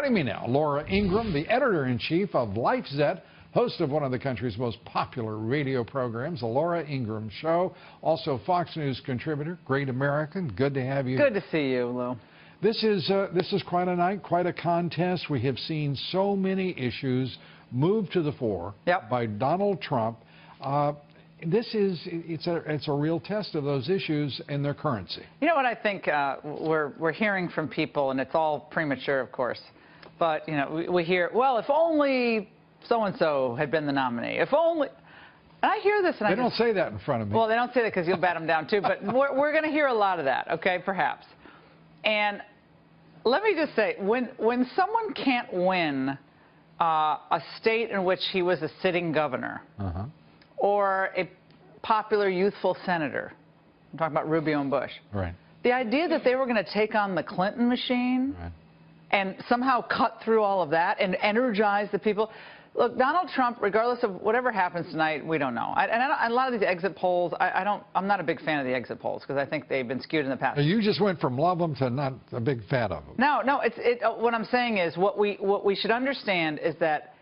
Joining me now, Laura Ingraham, the editor-in-chief of LifeZette, host of one of the country's most popular radio programs, The Laura Ingraham Show, also Fox News contributor, great American. Good to have you. Good to see you, Lou. This is quite a night, quite a contest. We have seen so many issues move to the fore by Donald Trump. It's a real test of those issues and their currency. You know what I think we're hearing from people, and it's all premature, of course, but you know we hear, well, if only so-and-so had been the nominee, if only. And I hear this, and they don't say that in front of me. Well, they don't say that because you'll bat them down too. But we're going to hear a lot of that, okay, perhaps. And let me just say, when someone can't win a state in which he was a sitting governor, or a popular youthful senator, I'm talking about Rubio and Bush. Right. The idea that they were going to take on the Clinton machine and somehow cut through all of that and energize the people. Look, Donald Trump, regardless of whatever happens tonight, we don't know. A lot of these exit polls, I'm not a big fan of the exit polls because I think they've been skewed in the past. You just went from love them to not a big fan of them. No, what I'm saying is what we should understand is that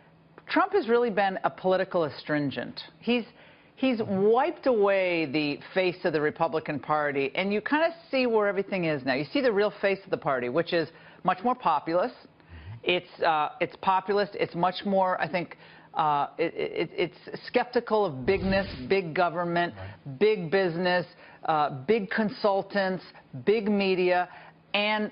Trump has really been a political astringent. He's wiped away the face of the Republican Party, and you kind of see where everything is now. You see the real face of the party, which is much more populist. It's populist. It's much more, I think, it's skeptical of bigness, big government, big business, big consultants, big media, and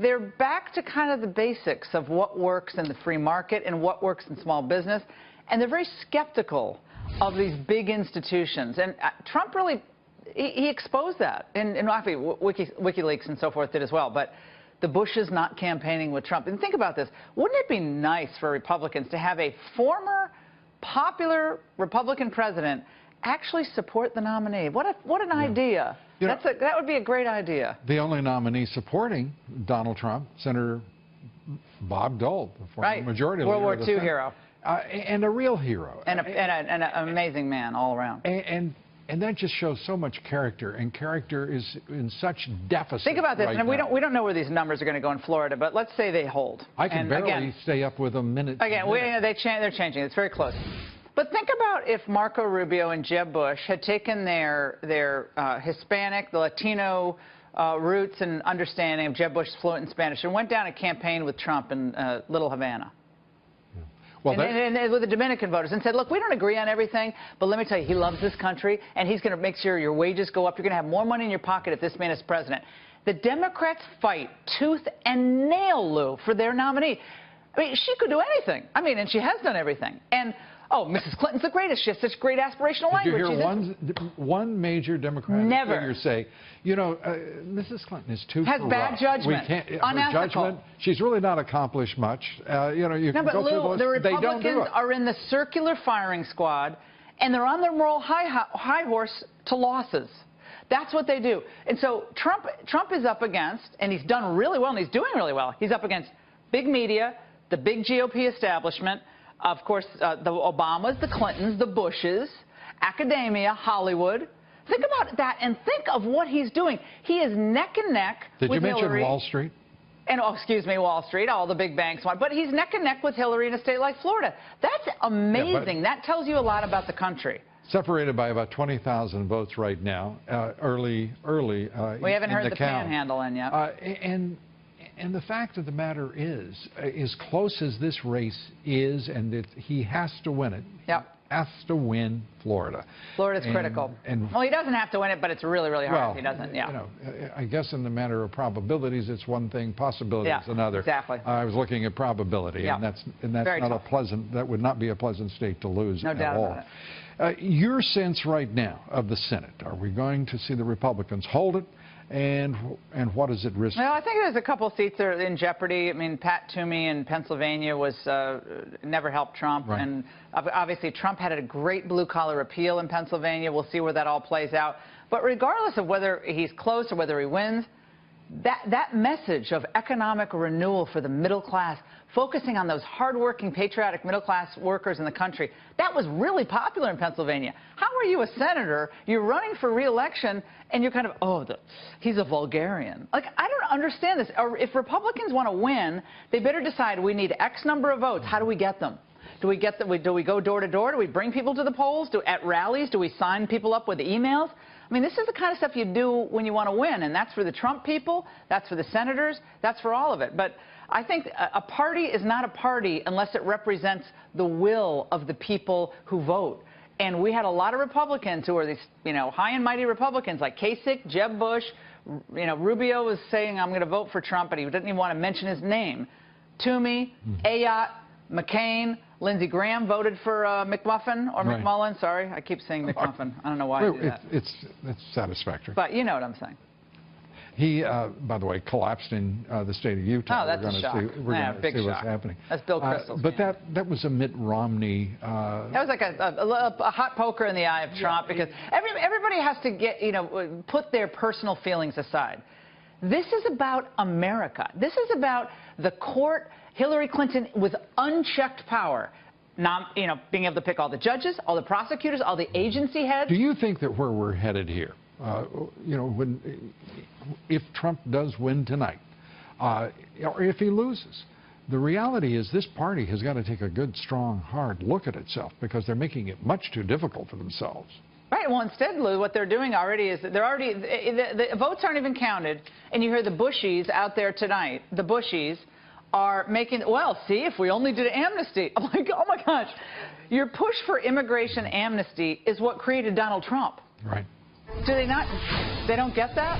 they're back to kind of the basics of what works in the free market and what works in small business, and they're very skeptical of these big institutions. And Trump really, he exposed that, and actually WikiLeaks and so forth did as well, but the Bushes not campaigning with Trump. And think about this. Wouldn't it be nice for Republicans to have a former popular Republican president actually support the nominee? What an idea. That would be a great idea. The only nominee supporting Donald Trump, Senator Bob Dole, the former majority leader. World War II hero. And a real hero. And an amazing man all around. And that just shows so much character, and character is in such deficit. Think about this, and we don't know where these numbers are going to go in Florida, but let's say they hold. I can barely stay up with them minute. Again, they're changing. It's very close. But think about if Marco Rubio and Jeb Bush had taken their Hispanic, the Latino roots and understanding of Jeb Bush's fluent in Spanish and went down and campaigned with Trump in Little Havana. Well, and with the Dominican voters and said, look, we don't agree on everything, but let me tell you, he loves this country, and he's going to make sure your wages go up. You're going to have more money in your pocket if this man is president. The Democrats fight tooth and nail, Lou, for their nominee. I mean, she could do anything. I mean, and she has done everything. And, oh, Mrs. Clinton's the greatest. She has such great aspirational language. Did you hear one major Democratic figure say, you know, Mrs. Clinton is too corrupt. Has bad judgment. Unethical. She's really not accomplished much. You know, you can go through the list. The Republicans are in the circular firing squad, and they're on their moral high horse to losses. That's what they do. And so Trump is up against, and he's done really well, and he's doing really well. He's up against big media, the big GOP establishment, of course, the Obamas, the Clintons, the Bushes, academia, Hollywood. Think about that and think of what he's doing. He is neck and neck with Hillary. Did you mention Wall Street? And, oh, excuse me, Wall Street, all the big banks want. But he's neck and neck with Hillary in a state like Florida. That's amazing. That tells you a lot about the country. Separated by about 20,000 votes right now, early we haven't heard the panhandle in yet. And the fact of the matter is, as close as this race is, and he has to win it. Has to win Florida. Florida's critical. Well, he doesn't have to win it, but it's really, really hard if he doesn't. You know, I guess in the matter of probabilities, it's one thing. Possibility is another. Exactly. I was looking at probability, and that's not a pleasant. That would not be a pleasant state to lose at all. No doubt about it. Your sense right now of the Senate? Are we going to see the Republicans hold it? And what is at risk? Well, I think there's a couple seats that are in jeopardy. I mean, Pat Toomey in Pennsylvania was never helped Trump, and obviously Trump had a great blue-collar appeal in Pennsylvania. We'll see where that all plays out. But regardless of whether he's close or whether he wins, that message of economic renewal for the middle class, focusing on those hardworking, patriotic middle-class workers in the country, that was really popular in Pennsylvania. How are you a senator, you're running for re-election, and you're kind of, he's a vulgarian? Like, I don't understand this. Or if Republicans want to win, they better decide we need X number of votes. How do we get them? Do we go door to door? Do we bring people to the polls? At rallies, do we sign people up with emails? I mean, this is the kind of stuff you do when you want to win, and that's for the Trump people, that's for the senators, that's for all of it. But I think a party is not a party unless it represents the will of the people who vote. And we had a lot of Republicans who are these, high and mighty Republicans like Kasich, Jeb Bush. Rubio was saying, I'm going to vote for Trump, but he didn't even want to mention his name. Toomey, Ayotte, McCain, Lindsey Graham voted for McMuffin or Right. McMullen. Sorry, I keep saying McMuffin. I don't know why I do that. It's satisfactory. But you know what I'm saying. He, by the way, collapsed in the state of Utah. Oh, that's a shock. We're going to see what's shock. happening. That's Bill Kristol's But camp. that was a Mitt Romney. That was like a hot poker in the eye of Trump, because everybody has to get, put their personal feelings aside. This is about America. This is about the court. Hillary Clinton with unchecked power, being able to pick all the judges, all the prosecutors, all the agency heads. Do you think that where we're headed here, if Trump does win tonight, or if he loses, the reality is this party has got to take a good, strong, hard look at itself, because they're making it much too difficult for themselves. Right. Well, instead, Lou, what they're doing already is the votes aren't even counted, and you hear the Bushies out there tonight. The Bushies are making, see, if we only did amnesty. I'm like, oh my gosh. Your push for immigration amnesty is what created Donald Trump. Right. Do they not? They don't get that?